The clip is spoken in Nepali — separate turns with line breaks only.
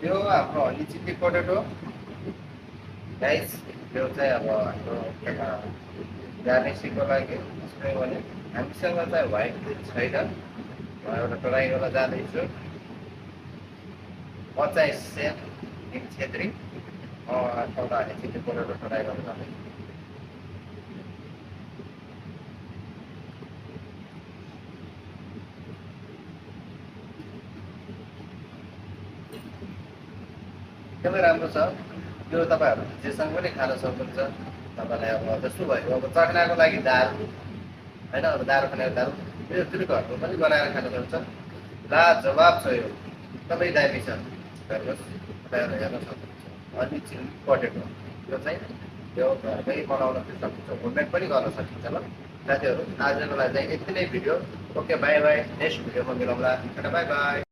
यो हाम्रो हनी चिल्ली पोटेटो गाइस, यो चाहिँ अब हाम्रो गार्निसिङको लागि यसमै भने हामीसँग चाहिँ व्हाइट छैन। म एउटा ट्राई गर्न जाँदैछु। म चाहिँ सेफ निम छेत्री, एउटा हनी चिल्ली पोटेटो ट्राई गर्न जाँदैछु। एकदमै राम्रो छ यो। तपाईँहरू जेसँग पनि खान सक्नुहुन्छ। तपाईँलाई अब जस्तो भयो अब चखनाको लागि दाल होइन, अब दाल खानेको दाल यो फेरि घरमा पनि बनाएर खान सक्छ। लाजवाब छ यो, एकदमै दामी छ। हेर्नुहोस्, तपाईँहरू हेर्न सक्नुहुन्छ हनी चिल्ली पोटेटो। यो चाहिँ यो घरमै बनाउन पनि सकिन्छ, होममेड पनि गर्न सकिन्छ। ल साथीहरू, आजको लागि चाहिँ यति नै video. Okay, by by. Next भिडियोमा मिलाउँला। By by.